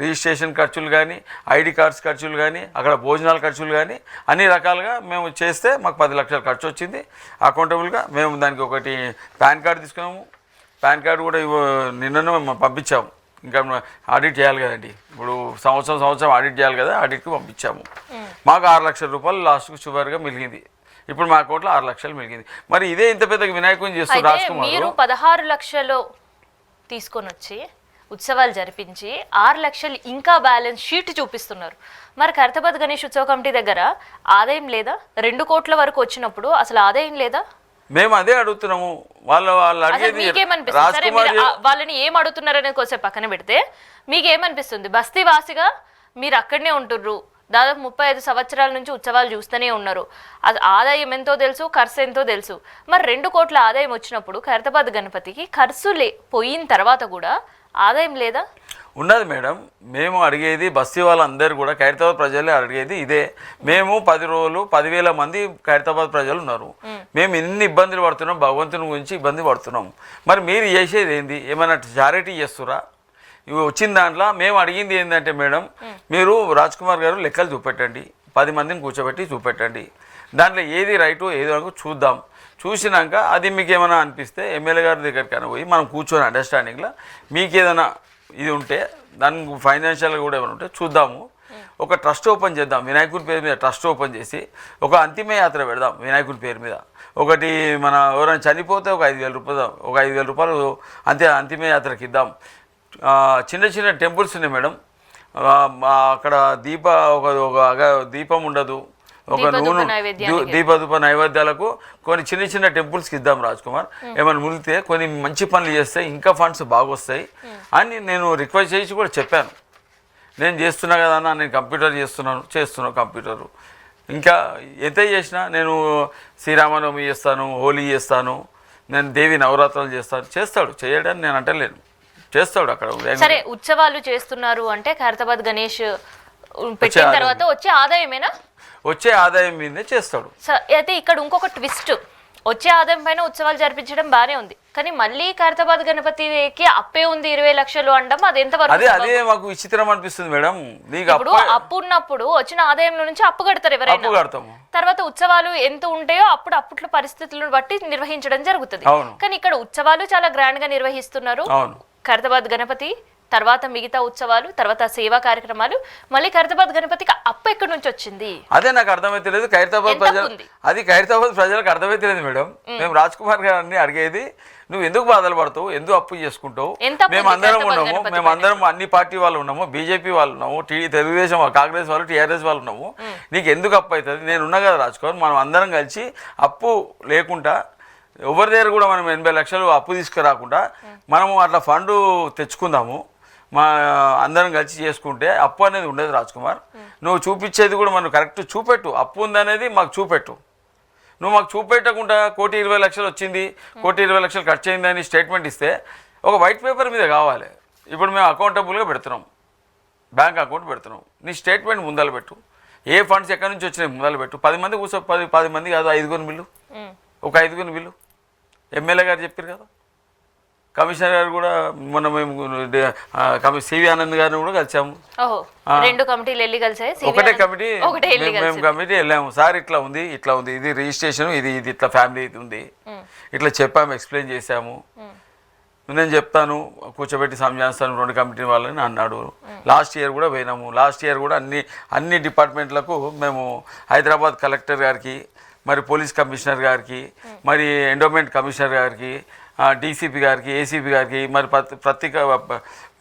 రిజిస్ట్రేషన్ ఖర్చులు కానీ, ఐడి కార్డ్స్ ఖర్చులు కానీ, అక్కడ భోజనాల ఖర్చులు కానీ అన్ని రకాలుగా మేము చేస్తే మాకు 10 లక్షలు ఖర్చు వచ్చింది. అకౌంటబుల్గా మేము దానికి ఒకటి పాన్ కార్డు తీసుకున్నాము. పాన్ కార్డు కూడా నిన్ననే మేము పంపించాము, ఇంకా ఆడిట్ చేయాలి కదండి, ఇప్పుడు సంవత్సరం ఆడిట్ చేయాలి కదా, ఆడిట్కి పంపించాము. మాకు 6 లక్షల రూపాయలు లాస్ట్కు చివరిగా మిగిలింది. ఇప్పుడు మా అకౌంట్లో 6 లక్షలు మిగిలింది. మరి ఇదే ఇంత పెద్ద వినాయకుని చేస్తారు రాజ్కుమార్. మీరు 16 లక్షలు తీసుకొని వచ్చి ఉత్సవాలు జరిపించి 6 లక్షలు ఇంకా బ్యాలెన్స్ షీట్ చూపిస్తున్నారు. మరి ఖైరతాబాద్ గణేష్ ఉత్సవ కమిటీ దగ్గర ఆదాయం లేదా? 2 కోట్ల వరకు వచ్చినప్పుడు అసలు ఆదాయం లేదా? మేము అదే అడుగుతున్నాము. వాళ్ళు అడిగేది వాళ్ళని ఏం అడుగుతున్నారు అనేది కొంచెం పక్కన పెడితే మీకేమనిపిస్తుంది? బస్తీ వాసిగా మీరు అక్కడనే ఉంటుర్రు, దాదాపు 35 సంవత్సరాల నుంచి ఉత్సవాలు చూస్తూనే ఉన్నారు, అది ఆదాయం ఎంతో తెలుసు, ఖర్చు ఎంతో తెలుసు. మరి 2 కోట్ల ఆదాయం వచ్చినప్పుడు ఖైరతాబాద్ గణపతికి ఖర్చు పోయిన తర్వాత కూడా ఆదాయం లేదా? ఉన్నది మేడం. మేము అడిగేది బస్తీ వాళ్ళందరూ కూడా, ఖైరతాబాద్ ప్రజలే అడిగేది ఇదే. మేము 10 రోజులు 10,000 మంది ఖైరతాబాద్ ప్రజలు ఉన్నారు. మేము ఎన్ని ఇబ్బందులు పడుతున్నాం, భగవంతుని గురించి ఇబ్బంది పడుతున్నాం. మరి మీరు చేసేది ఏంది? ఏమైనా చారిటీ చేస్తురా? ఇవి వచ్చిన దాంట్లో మేము అడిగింది ఏంటంటే మేడం, మీరు రాజ్కుమార్ గారు లెక్కలు చూపెట్టండి, 10 మందిని కూర్చోబెట్టి చూపెట్టండి, దాంట్లో ఏది రైటు ఏది అనుకో చూద్దాం. చూసినాక అది మీకు ఏమైనా అనిపిస్తే ఎమ్మెల్యే గారి దగ్గరికి పోయి మనం కూర్చొని అండర్స్టాండింగ్లో మీకు ఏదైనా ఇది ఉంటే దానికి ఫైనాన్షియల్గా కూడా ఏమైనా ఉంటే చూద్దాము. ఒక ట్రస్ట్ ఓపెన్ చేద్దాం, వినాయకుడి పేరు మీద ట్రస్ట్ ఓపెన్ చేసి ఒక అంతిమ యాత్ర పెడదాం వినాయకుడి పేరు మీద. ఒకటి మన ఎవరైనా చనిపోతే ఒక 5,000 రూపాయలు అంతిమ యాత్రకి ఇద్దాం. చిన్న చిన్న టెంపుల్స్ ఉన్నాయి మేడం, అక్కడ ఒక దీపం ఉండదు, ఒక నూనె దీపధూప నైవేద్యాలకు కొన్ని చిన్న టెంపుల్స్కి ఇద్దాం రాజ్కుమార్. ఏమైనా మునిగితే కొన్ని మంచి పనులు చేస్తే ఇంకా ఫండ్స్ బాగా వస్తాయి అని నేను రిక్వెస్ట్ చేసి కూడా చెప్పాను. నేను చేస్తున్నా కదా అన్న, నేను కంప్యూటర్ చేస్తున్నాను కంప్యూటరు. ఇంకా ఎంత చేసినా నేను శ్రీరామనవమి చేస్తాను, హోలీ చేస్తాను, నేను దేవి నవరాత్రులు చేస్తాడు చేయడానికి నేను అంటలేను, చేస్తాడు అక్కడ. సరే, ఉత్సవాలు చేస్తున్నారు అంటే ఖైరతాబాద్ గణేష్ పెట్టిన తర్వాత వచ్చే ఆదాయమేనా? వచ్చే ఆదాయం మీదే చేస్తాడు. అయితే ఇక్కడ ఇంకొక ట్విస్ట్, వచ్చే ఆదాయం పైన ఉత్సవాలు జరిపించడం బానే ఉంది, కానీ మళ్ళీ ఖైరతాబాద్ గణపతికి అప్పే ఉంది 20 లక్షలు అనడం అది ఎంతవరకు? అదే మాకు విచిత్రం అనిపిస్తుంది మేడం. ఇప్పుడు అప్పు ఉన్నప్పుడు వచ్చిన ఆదాయంలో నుంచి అప్పు కడతారు ఎవరైనా, తర్వాత ఉత్సవాలు ఎంత ఉంటాయో అప్పట్లో పరిస్థితులను బట్టి నిర్వహించడం జరుగుతుంది. కానీ ఇక్కడ ఉత్సవాలు చాలా గ్రాండ్ గా నిర్వహిస్తున్నారు ఖైరతాబాద్ గణపతి, తర్వాత మిగతా ఉత్సవాలు, తర్వాత సేవా కార్యక్రమాలు. మళ్ళీ ఖైరతాబాద్ గణపతికి అప్పు ఎక్కడి నుంచి వచ్చింది? అదే నాకు అర్థమైతే లేదు. ఖైరతాబాద్ ప్రజలకు అర్థమైతే లేదు మేడం. మేము రాజ్కుమార్ గారిని అడిగేది, నువ్వు ఎందుకు బాధలు పడతావు, ఎందుకు అప్పు చేసుకుంటావు? మేమందరం అన్ని పార్టీ వాళ్ళు ఉన్నాము, బీజేపీ వాళ్ళు ఉన్నాము, తెలుగుదేశం కాంగ్రెస్ వాళ్ళు, టీఆర్ఎస్ వాళ్ళు ఉన్నాము, నీకు ఎందుకు అప్పు అవుతుంది? నేను ఉన్నా కదా రాజ్కుమార్, మనం అందరం కలిసి అప్పు లేకుండా ఎవరి దగ్గర కూడా మనం 80 లక్షలు అప్పు తీసుకురాకుండా మనము అట్లా ఫండ్ తెచ్చుకుందాము, మా అందరం కలిసి చేసుకుంటే అప్పు అనేది ఉండదు రాజ్కుమార్. నువ్వు చూపించేది కూడా మనం కరెక్ట్ చూపెట్టు, అప్పు ఉందనేది మాకు చూపెట్టు. నువ్వు మాకు చూపెట్టకుండా 1,20,00,000 వచ్చింది, 1,20,00,000 ఖర్చు అయిందని స్టేట్మెంట్ ఇస్తే ఒక వైట్ పేపర్ మీద కావాలి. ఇప్పుడు మేము అకౌంటబుల్గా పెడుతున్నాం, బ్యాంక్ అకౌంట్ పెడుతున్నాం. నీ స్టేట్మెంట్ ముందలు పెట్టు, ఏ ఫండ్స్ ఎక్కడి నుంచి వచ్చినాయి ముందలు పెట్టు. 10 మంది కూర్చో, 10 మంది కాదు, 5గురు బిల్లు, ఒక 5గురు బిల్లు. ఎమ్మెల్యే గారు చెప్పారు కదా, కమిషనర్ గారు కూడా మొన్న మేము సివి ఆనంద్ గారిని కూడా కలిసాము. రెండు కమిటీలు వెళ్ళి కలిసాయి, ఒకటే కమిటీ, మేము కమిటీ వెళ్ళాము. సార్ ఇట్లా ఉంది, ఇట్లా ఉంది, ఇది రిజిస్ట్రేషన్, ఇది ఇది ఇట్లా ఫ్యామిలీ ఇది ఉంది, ఇట్లా చెప్పాము, ఎక్స్ప్లెయిన్ చేశాము. నేను చెప్తాను, కూర్చోబెట్టి సంజాయిస్తాను 2 కమిటీ వాళ్ళని అన్నాడు. లాస్ట్ ఇయర్ కూడా పోయినాము. లాస్ట్ ఇయర్ కూడా అన్ని డిపార్ట్మెంట్లకు మేము హైదరాబాద్ కలెక్టర్ గారికి, మరి పోలీస్ కమిషనర్ గారికి, మరి ఎండోమెంట్ కమిషనర్ గారికి, డీసీపీ గారికి, ఏసీపీ గారికి, మరి ప్రతి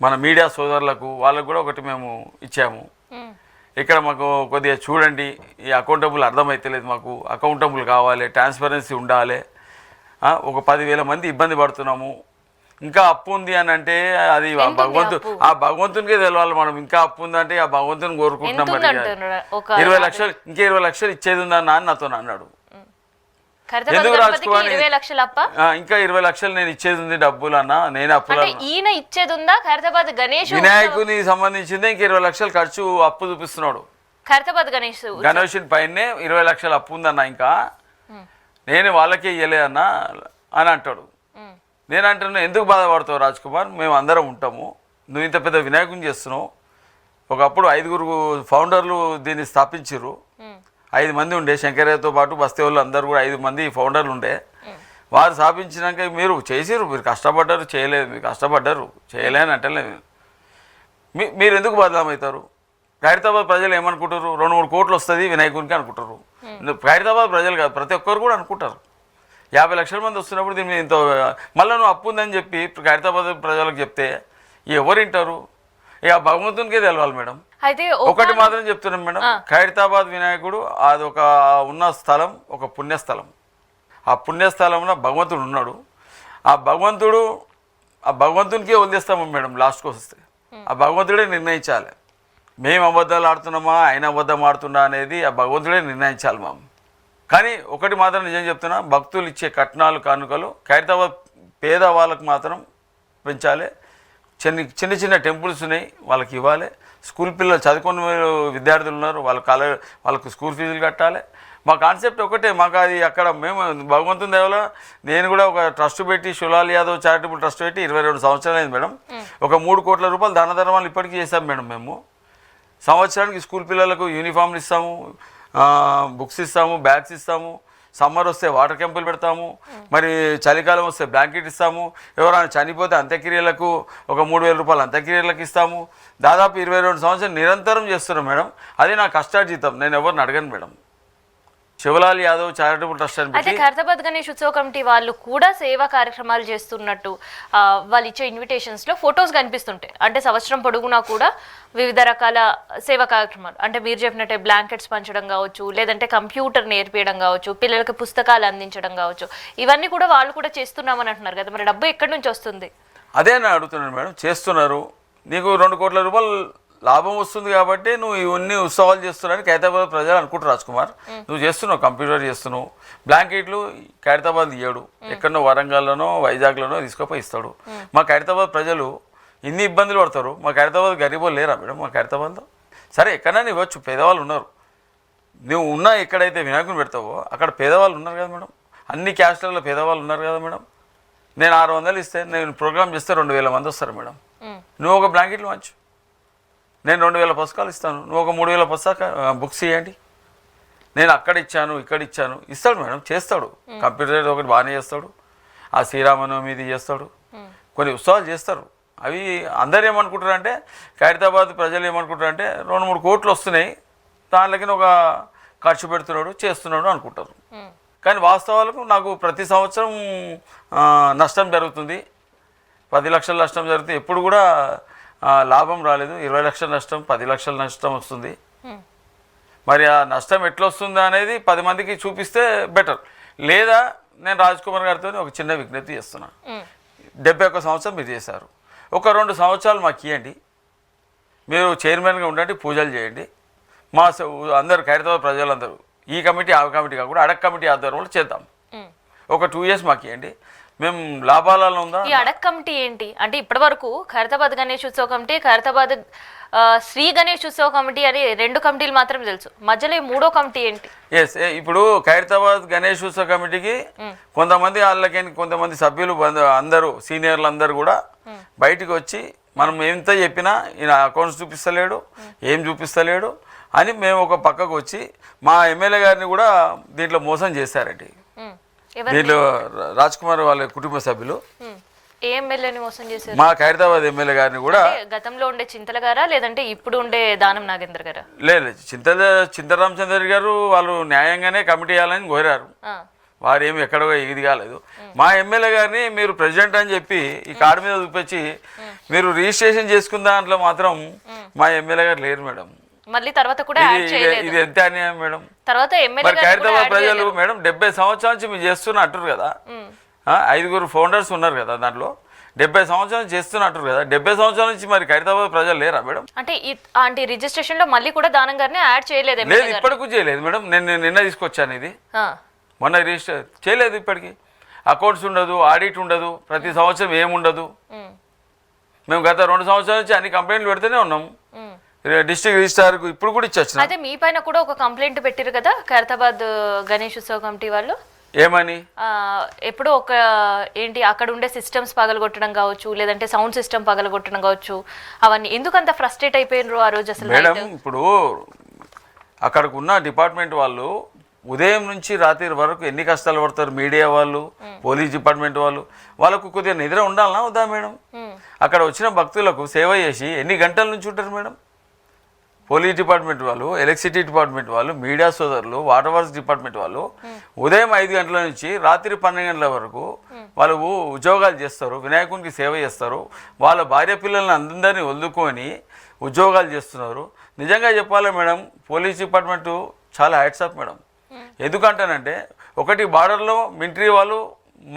మన మీడియా సోదరులకు వాళ్ళకు కూడా ఒకటి మేము ఇచ్చాము. ఇక్కడ మాకు కొద్దిగా చూడండి, ఈ అకౌంటబుల్ అర్థమైతలేదు, మాకు అకౌంటబుల్ కావాలి, ట్రాన్స్పరెన్సీ ఉండాలి. ఒక 10,000 మంది ఇబ్బంది పడుతున్నాము. ఇంకా అప్పు ఉంది అని అంటే అది భగవంతునికే తెలవాలి. మనం ఇంకా అప్పు ఉందంటే ఆ భగవంతుని కోరుకుంటున్నాం. 20 లక్షలు, ఇంకా 20 లక్షలు ఇచ్చేది ఉందన్నా అని నాతో అన్నాడు. ఎందుకు రాజకుమార్, ఇంకా 20 లక్షలు నేను ఇచ్చేది ఉంది డబ్బులు అన్న, నేను అప్పులు ఈయన ఇచ్చేది ఉందా? ఖైరతాబాద్ గణేష్ వినాయకుని సంబంధించింది ఇంకా 20 లక్షలు ఖర్చు అప్పు చూపిస్తున్నాడు. ఖైరతాబాద్ గణేష్ పైనే 20 లక్షలు అప్పు ఉందన్న, ఇంకా నేను వాళ్ళకే ఇయ్యలే అన్న అని అంటాడు. నేను అంటున్నా, ఎందుకు బాధపడతావు రాజ్కుమార్, మేము అందరం ఉంటాము, నువ్వు ఇంత పెద్ద వినాయకుని చేస్తున్నావు. ఒకప్పుడు 5గురు ఫౌండర్లు దీన్ని స్థాపించారు. 5 మంది ఉండే, శంకరయ్యతో పాటు బస్తీ వాళ్ళు అందరూ కూడా 5 మంది ఫౌండర్లు ఉండే. వారు స్థాపించినాక మీరు చేసిరు, మీరు కష్టపడ్డారు, చేయలేదు, మీరు కష్టపడ్డారు, చేయలేని అంటలేదు. మీరు ఎందుకు బదలామవుతారు? ఖైరతాబాద్ ప్రజలు ఏమనుకుంటారు? 2-3 కోట్లు వస్తుంది వినాయకునికి అనుకుంటారు. ఖైరతాబాద్ ప్రజలు కాదు, ప్రతి ఒక్కరు కూడా అనుకుంటారు. 50 లక్షల మంది వస్తున్నప్పుడు దీన్ని ఎంతో, మళ్ళీ నువ్వు అప్పు ఉందని చెప్పి ఖైరతాబాద్ ప్రజలకు చెప్తే ఎవరు వింటారు? ఇక భగవంతునికే తెలవాలి మేడం. అయితే ఒకటి మాత్రం చెప్తున్నాం మేడం, ఖైరతాబాద్ వినాయకుడు అది ఒక ఉన్న స్థలం, ఒక పుణ్యస్థలం. ఆ పుణ్యస్థలంలో భగవంతుడు ఉన్నాడు. ఆ భగవంతునికే వదిలేస్తాము మేడం. లాస్ట్కి వస్తే ఆ భగవంతుడే నిర్ణయించాలి. మేము అబద్ధాలు ఆడుతున్నామా, ఆయన అబద్ధం ఆడుతున్నా అనేది ఆ భగవంతుడే నిర్ణయించాలి మాము. కానీ ఒకటి మాత్రం నిజం చెప్తున్నా, భక్తులు ఇచ్చే కట్నాలు, కానుకలు ఖైరతాబాద్ పేద వాళ్ళకు మాత్రం పెంచాలి. చిన్న చిన్న టెంపుల్స్ ఉన్నాయి, వాళ్ళకి ఇవ్వాలి. స్కూల్ పిల్లలు చదువుకున్న విద్యార్థులు ఉన్నారు, వాళ్ళకు స్కూల్ ఫీజులు కట్టాలి. మా కాన్సెప్ట్ ఒకటే, మాకు అది అక్కడ మేము భగవంతుని దేవలో నేను కూడా ఒక ట్రస్ట్ పెట్టి, శులాల్ యాదవ్ చారిటబుల్ ట్రస్ట్ పెట్టి 22 సంవత్సరాలు అయింది మేడం. ఒక 3 కోట్ల రూపాయలు దాన ధర్మాలు ఇప్పటికీ చేస్తాం మేడం. మేము సంవత్సరానికి స్కూల్ పిల్లలకు యూనిఫామ్లు ఇస్తాము, బుక్స్ ఇస్తాము, బ్యాగ్స్ ఇస్తాము. సమ్మర్ వస్తే వాటర్ క్యాంపులు పెడతాము, మరి చలికాలం వస్తే బ్లాంకెట్ ఇస్తాము. ఎవరైనా చనిపోతే అంత్యక్రియలకు ఒక 3,000 రూపాయలు అంత్యక్రియలకు ఇస్తాము. దాదాపు 22 సంవత్సరాలు నిరంతరం చేస్తున్నాం మేడం. అది నా కష్టార్జితం, నేను ఎవరిని అడగను madam. Shivlal Yadav charitable trust అని అయితే ఖైరతాబాద్ గణేష్ ఉత్సవ కమిటీ వాళ్ళు కూడా సేవా కార్యక్రమాలు చేస్తున్నట్టు వాళ్ళు ఇచ్చే ఇన్విటేషన్స్లో ఫొటోస్ కనిపిస్తుంటాయి. అంటే సంవత్సరం పొడుగునా కూడా వివిధ రకాల సేవా కార్యక్రమాలు, అంటే మీరు చెప్పినట్టే బ్లాంకెట్స్ పంచడం కావచ్చు, లేదంటే కంప్యూటర్ నేర్పించడం కావచ్చు, పిల్లలకి పుస్తకాలు అందించడం కావచ్చు, ఇవన్నీ కూడా వాళ్ళు కూడా చేస్తున్నామని అంటున్నారు కదా. మరి డబ్బు ఎక్కడి నుంచి వస్తుంది? అదే నేను అడుగుతున్నాను మేడం. చేస్తున్నారు, నీకు 2 కోట్ల రూపాయలు లాభం వస్తుంది కాబట్టి నువ్వు ఇవన్నీ ఉత్సవాలు చేస్తున్నారని ఖైరతాబాద్ ప్రజలు అనుకుంటారు. రాజ్కుమార్, నువ్వు చేస్తున్నావు, కంప్యూటర్ చేస్తున్నావు, బ్లాంకెట్లు ఖైరతాబాద్ ఇయ్యాడు, ఎక్కడనో వరంగల్లోనో వైజాగ్లోనో తీసుకుపోయి ఇస్తాడు. మా ఖైరతాబాద్ ప్రజలు ఇన్ని ఇబ్బందులు పడతారు. మా ఖైరతాబాద్ గరీబులు లేరా మేడం? మా ఖైరతాబాద్లో సరే ఎక్కడైనా ఇవ్వచ్చు, పేదవాళ్ళు ఉన్నారు. నువ్వు ఉన్నా ఎక్కడైతే వినాయకుని పెడతావో అక్కడ పేదవాళ్ళు ఉన్నారు కదా మేడం. అన్ని క్యాస్ట్లలో పేదవాళ్ళు ఉన్నారు కదా మేడం. నేను 600 ఇస్తే, నేను ప్రోగ్రామ్ చేస్తే 2,000 మంది వస్తారు మేడం. నువ్వు ఒక బ్లాంకెట్లు మంచు, నేను 2,000 పుస్తకాలు ఇస్తాను, నువ్వు ఒక 3,000 బుక్స్ ఇవ్వండి. నేను అక్కడ ఇచ్చాను, ఇక్కడ ఇచ్చాను, ఇస్తాడు మేడం, చేస్తాడు. కంప్యూటర్ ఒకటి బాగానే చేస్తాడు. ఆ శ్రీరామనవమి ఇది చేస్తాడు, కొన్ని ఉత్సవాలు చేస్తారు. అవి అందరు ఏమనుకుంటారు అంటే, ఖైరతాబాద్ ప్రజలు ఏమనుకుంటారు అంటే 2-3 కోట్లు వస్తున్నాయి, దానిలోకి ఒక ఖర్చు పెడుతున్నాడు, చేస్తున్నాడు అనుకుంటారు. కానీ వాస్తవాలకు నాకు ప్రతి సంవత్సరం నష్టం జరుగుతుంది. 10 లక్షల నష్టం జరుగుతుంది. ఎప్పుడు కూడా లాభం రాలేదు. 20 లక్షల నష్టం, 10 లక్షల నష్టం వస్తుంది. మరి ఆ నష్టం ఎట్లా వస్తుందా అనేది 10 మందికి చూపిస్తే బెటర్. లేదా నేను రాజ్కుమార్ గారితో ఒక చిన్న విజ్ఞప్తి చేస్తున్నా. 71 సంవత్సరం మీరు చేశారు, ఒక 2 సంవత్సరాలు మాకు ఇవ్వండి, మీరు చైర్మన్గా ఉండండి, పూజలు చేయండి. మా అందరు ఖైరతాబాద్ ప్రజలందరూ ఈ కమిటీ ఆ కమిటీ కాకుండా అడక్ కమిటీ ఆధ్వర్యంలో చేద్దాం. ఒక 2 years మాకు ఇవ్వండి, మేము లాభాలలో ఉందా. ఈ అడక్ కమిటీ ఏంటి అంటే ఇప్పటి వరకు ఖైరతాబాద్ గణేష్ ఉత్సవ కమిటీ, ఖైరతాబాద్ శ్రీ గణేష్ ఉత్సవ కమిటీ అని 2 కమిటీలు మాత్రం తెలుసు. మధ్యలో ఈ 3వ కమిటీ ఏంటి? ఎస్, ఇప్పుడు ఖైరతాబాద్ గణేష్ ఉత్సవ కమిటీకి కొంతమంది వాళ్ళకి కొంతమంది సభ్యులు అందరూ సీనియర్లు అందరూ కూడా బయటికి వచ్చి మనం ఎంత చెప్పినా ఈయన అకౌంట్స్ చూపిస్తలేడు, ఏం చూపిస్తలేడు అని మేము ఒక పక్కకు వచ్చి మా ఎమ్మెల్యే గారిని కూడా దీంట్లో మోసం చేశారండి. దీంట్లో రాజ్ కుమార్ వాళ్ళ కుటుంబ సభ్యులు ఏ ఎమ్మెల్యేని మోసం చేశారు? మా ఖైరతాబాద్ ఎమ్మెల్యే గారిని కూడా. గతంలో ఉండే చింతల గారా లేదంటే ఇప్పుడు ఉండే దానం నాగేంద్ర గారా? లేదు, చింతరామచంద్ర గారు వాళ్ళు న్యాయంగానే కమిటీ వేయాలని కోరారు. వారు ఏమి ఎక్కడో ఇది కాలేదు. మా ఎమ్మెల్యే గారిని మీరు ప్రెసిడెంట్ అని చెప్పి ఈ కార్డు మీద చూపించి మీరు రిజిస్ట్రేషన్ చేసుకున్న దాంట్లో మాత్రం మా ఎమ్మెల్యే గారు లేరు మేడం. మళ్ళీ తర్వాత కూడా ఇది ఎంత అన్యాయం మేడం. తర్వాత మరి ఖైరతాబాద్ ప్రజలు మేడం 70 సంవత్సరాల నుంచి మీరు చేస్తున్న అంటారు కదా, 5 ఫౌండర్స్ ఉన్నారు కదా దాంట్లో, 70 సంవత్సరాల నుంచి చేస్తున్నట్టు కదా. 70 సంవత్సరాల నుంచి మరి ఖైరతాబాద్ ప్రజలు లేరా మేడం? అంటే రిజిస్ట్రేషన్ లో మళ్ళీ కూడా దానం గారిని యాడ్ చేయలేదు? లేదు, ఇప్పటికీ చేయలేదు మేడం. నేను నిన్న తీసుకొచ్చాను ఇది, మొన్న రిజిస్టర్ చేయలేదు. ఇప్పటికి అకౌంట్స్ ఉండదు, ఆడిట్ ఉండదు, ప్రతి సంవత్సరం ఏముండదు. మేము గత 2 సంవత్సరాల నుంచి అన్ని కంప్లైంట్లు పెడుతూనే ఉన్నాము డిస్ట్రిక్ట్ రిజిస్ట్రార్కు. ఇప్పుడు కూడా ఇచ్చొచ్చిన. అయితే మీ పైన కూడా ఒక కంప్లైంట్ పెట్టారు కదా ఖైరతాబాద్ గణేష్ ఉత్సవ కమిటీ వాళ్ళు? ఏమని? ఎప్పుడు ఒక ఏంటి అక్కడ ఉండే సిస్టమ్స్ పగలగొట్టడం కావచ్చు, లేదంటే సౌండ్ సిస్టమ్ పగలగొట్టడం కావచ్చు, అవన్నీ ఎందుకంత ఫ్రస్ట్రేట్ అయిపోయినారు ఆ రోజు అసలు? మేడం, ఇప్పుడు అక్కడికి ఉన్న డిపార్ట్మెంట్ వాళ్ళు ఉదయం నుంచి రాత్రి వరకు ఎన్ని కష్టాలు పడతారు. మీడియా వాళ్ళు, పోలీస్ డిపార్ట్మెంట్ వాళ్ళు, వాళ్ళకు కొద్దిగా నిద్ర ఉండాలనా వద్దా మేడం? అక్కడ వచ్చిన భక్తులకు సేవ చేసి ఎన్ని గంటల నుంచి ఉంటారు మేడం? పోలీస్ డిపార్ట్మెంట్ వాళ్ళు, ఎలక్ట్రిసిటీ డిపార్ట్మెంట్ వాళ్ళు, మీడియా సోదరులు, వాటర్ వర్క్స్ డిపార్ట్మెంట్ వాళ్ళు ఉదయం 5 గంటల నుంచి రాత్రి 12 గంటల వరకు వాళ్ళు ఉద్యోగాలు చేస్తారు, వినాయకునికి సేవ చేస్తారు, వాళ్ళ భార్య పిల్లల్ని అందరినీ వదులుకొని ఉద్యోగాలు చేస్తున్నారు. నిజంగా చెప్పాలి మేడం, పోలీస్ డిపార్ట్మెంటు చాలా హ్యాట్స్ ఆఫ్ మేడం. ఎందుకంటానంటే ఒకటి బార్డర్లో మిలిటరీ వాళ్ళు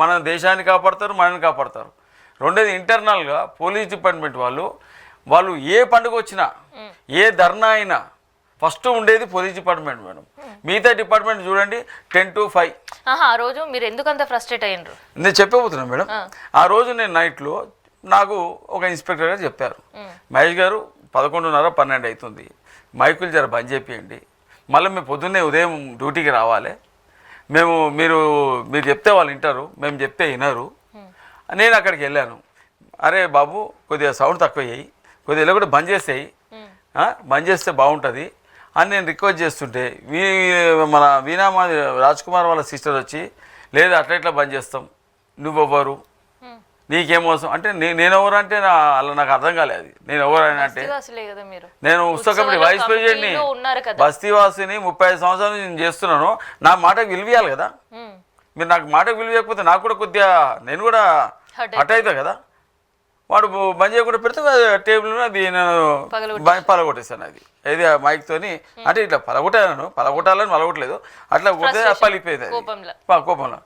మన దేశాన్ని కాపాడతారు, మనల్ని కాపాడతారు. రెండోది ఇంటర్నల్గా పోలీస్ డిపార్ట్మెంట్ వాళ్ళు ఏ పండుగ వచ్చినా ఏ ధర్నా అయినా ఫస్ట్ ఉండేది పోలీస్ డిపార్ట్మెంట్ మేడం. మిగతా డిపార్ట్మెంట్ చూడండి 10 to 5. ఆ రోజు మీరు ఎందుకంత ఫ్రస్ట్రేట్ అయ్యారు? నేను చెప్పబోతున్నాను మేడం. ఆ రోజు నేను నైట్లో నాకు ఒక ఇన్స్పెక్టర్ గారు చెప్పారు, మహేష్ గారు 11:30 12 అవుతుంది, మైకులు జర బంద్ చేపియండి, మళ్ళీ మేము పొద్దున్నే ఉదయం డ్యూటీకి రావాలి, మీరు చెప్తే వాళ్ళు వింటారు, మేము చెప్తే వినరు. నేను అక్కడికి వెళ్ళాను. అరే బాబు, కొద్దిగా సౌండ్ తక్కువ అయ్యాయి, కొద్దిగా ఇలా కూడా బంద్ చేసేయి, బంద్ చేస్తే బాగుంటుంది అని నేను రిక్వెస్ట్ చేస్తుంటే మన వీణామా రాజ్ కుమార్ వాళ్ళ సిస్టర్ వచ్చి, లేదు అట్లా ఇట్లా బంద్ చేస్తాం, నువ్వెవ్వరు, నీకేమోసం అంటే నేనెవరు అంటే అలా నాకు అర్థం కాలేదు. నేను ఎవరైనా అంటే నేను ఉత్సవ కమిటీ వైస్ ప్రెసిడెంట్ని, బస్తీవాసిని 35 సంవత్సరాల నుంచి నేను చేస్తున్నాను. నా మాటకు విలువయాలి కదా. మీరు నాకు మాటకు విలువకపోతే నాకు కూడా కొద్దిగా నేను కూడా అట్ అవుతా కదా. వాడు బంద్ చేయకుండా పెడితే టేబుల్ అది నేను పలగొట్టేస్తాను. అది మైక్తోని అంటే ఇట్లా పలగొట్టాలని పలగొట్టలేదు, అట్లా కొడితే పలిపోయింది కోపంలో.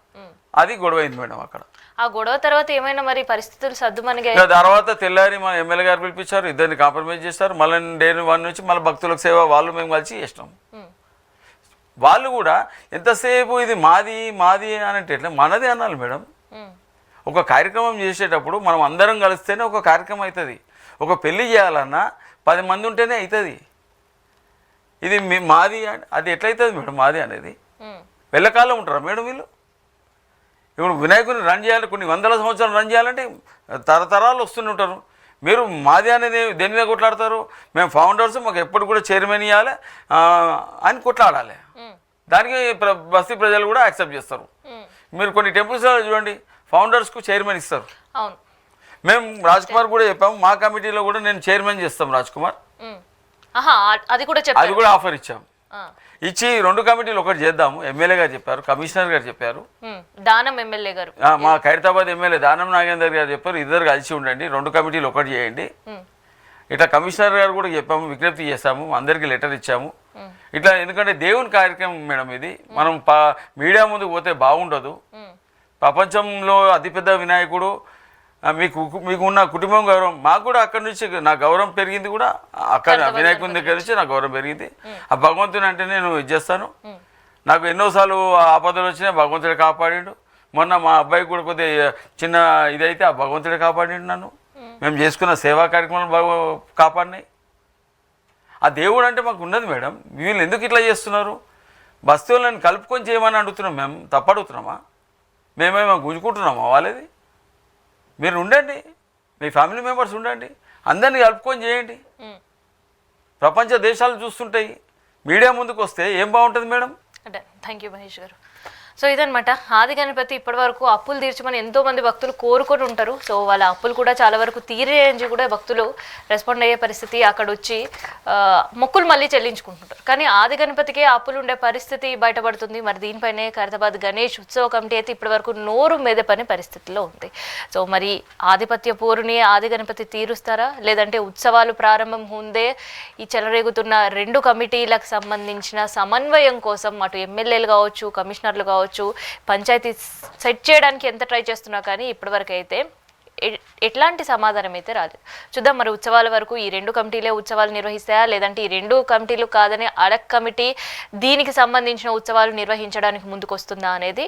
అది గొడవ అయింది మేడం. అక్కడ ఆ గొడవ తర్వాత ఏమైనా మరి పరిస్థితులు సర్దుమనిగా తర్వాత తెల్లారి మా ఎమ్మెల్యే గారు పిలిపించారు, ఇద్దరిని కాంప్రమైజ్ చేస్తారు. మళ్ళీ డే 1 నుంచి మళ్ళీ భక్తులకు సేవ వాళ్ళు మేము కలిసి చేసినాం. వాళ్ళు కూడా ఎంతసేపు ఇది మాది మాది అని అంటే ఎట్లా, మనది అనాలి మేడం. ఒక కార్యక్రమం చేసేటప్పుడు మనం అందరం కలిస్తేనే ఒక కార్యక్రమం అవుతుంది. ఒక పెళ్లి చేయాలన్నా 10 మంది ఉంటేనే అవుతుంది. ఇది మాది అది ఎట్లయితుంది మేడం? మాది అనేది వెళ్ళకాలం ఉంటారా మేడం వీళ్ళు? ఇప్పుడు వినాయకుడిని రన్ చేయాలి, కొన్ని 100 సంవత్సరాలు రన్ చేయాలంటే తరతరాలు వస్తూనే ఉంటారు. మీరు మాది అనేది దేని మీద కొట్లాడతారు? మేము ఫౌండర్స్, మాకు ఎప్పుడు కూడా చైర్మన్ ఇవ్వాలి అని కొట్లాడాలి. దానికి బస్తీ ప్రజలు కూడా యాక్సెప్ట్ చేస్తారు. మీరు కొన్ని టెంపుల్స్ చూడండి, ఫౌండర్స్కు చైర్మన్ ఇస్తారు. మేము రాజ్ కుమార్ కూడా చెప్పాము, మా కమిటీలో కూడా నేను చైర్మన్ చేస్తాం రాజ్ కుమార్, అది కూడా ఆఫర్ ఇచ్చాము. ఇచ్చి 2 కమిటీలు ఒకటి చేద్దాము. ఎమ్మెల్యే గారు చెప్పారు, కమిషనర్ గారు చెప్పారు, దానం ఎమ్మెల్యే గారు, మా ఖైరతాబాద్ ఎమ్మెల్యే దానం నాగేందర్ గారు చెప్పారు, ఇద్దరు కలిసి ఉండండి, 2 కమిటీలు ఒకటి చేయండి. ఇట్లా కమిషనర్ గారు కూడా చెప్పాము, విజ్ఞప్తి చేశాము, అందరికీ లెటర్ ఇచ్చాము. ఇట్లా ఎందుకంటే దేవుని కార్యక్రమం మేడం ఇది. మనం మీడియా ముందుకు పోతే బాగుండదు. ప్రపంచంలో అతిపెద్ద వినాయకుడు, మీకు ఉన్న కుటుంబం గౌరవం, మాకు కూడా అక్కడి నుంచి నా గౌరవం పెరిగింది కూడా, అక్కడ వినాయకుని దగ్గర నుంచి నా గౌరవం పెరిగింది. ఆ భగవంతుని అంటే నేను ఇది చేస్తాను. నాకు ఎన్నోసార్లు ఆపదలు వచ్చినాయి, భగవంతుడే కాపాడిండు. మొన్న మా అబ్బాయికి కూడా కొద్దిగా చిన్న ఇదైతే ఆ భగవంతుడే కాపాడిండు నన్ను. మేము చేసుకున్న సేవా కార్యక్రమాలు కాపాడినాయి. ఆ దేవుడు అంటే మాకు ఉన్నది మేడం. వీళ్ళు ఎందుకు ఇట్లా చేస్తున్నారు? బస్తీలను కలుపుకొని చేయమని అడుగుతున్నాం. మేము తప్పు అడుగుతున్నామా? మేమేమో గుంజుకుంటున్నామా వాళ్ళది? మీరు ఉండండి, మీ ఫ్యామిలీ మెంబర్స్ ఉండండి, అందరినీ కలుపుకొని చేయండి. ప్రపంచ దేశాలు చూస్తుంటాయి, మీడియా ముందుకు వస్తే ఏం బాగుంటుంది మేడం? అంటే థ్యాంక్ యూ మహేష్ గారు. సో ఇదనమాట, ఆది గణపతి ఇప్పటివరకు అప్పులు తీర్చమని ఎంతోమంది భక్తులు కోరుకొని ఉంటారు. సో వాళ్ళ అప్పులు కూడా చాలా వరకు తీరేంచి కూడా భక్తులు రెస్పాండ్ అయ్యే పరిస్థితి, అక్కడ వచ్చి మొక్కులు మళ్ళీ చెల్లించుకుంటుంటారు. కానీ ఆది గణపతికే అప్పులు ఉండే పరిస్థితి బయటపడుతుంది. మరి దీనిపైనే ఖైరతాబాద్ గణేష్ ఉత్సవ కమిటీ అయితే ఇప్పటివరకు నోరు మెదపని పరిస్థితిలో ఉంది. సో మరి ఆధిపత్య పోరుని ఆది గణపతి తీరుస్తారా, లేదంటే ఉత్సవాలు ప్రారంభం ముందే ఈ చెలరేగుతున్న రెండు కమిటీలకు సంబంధించిన సమన్వయం కోసం అటు ఎమ్మెల్యేలు కావచ్చు, కమిషనర్లు కావచ్చు, పంచాయతీ సెట్ చేయడానికి ఎంత ట్రై చేస్తున్నా కానీ ఇప్పటివరకు అయితే ఎట్లాంటి సమాధానం అయితే రాలేదు. చూద్దాం మరి ఉత్సవాల వరకు ఈ రెండు కమిటీలే ఉత్సవాలు నిర్వహిస్తాయా, లేదంటే ఈ రెండు కమిటీలు కాదని అడక్ కమిటీ దీనికి సంబంధించిన ఉత్సవాలు నిర్వహించడానికి ముందుకు వస్తుందా అనేది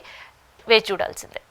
వేచి చూడాల్సిందే.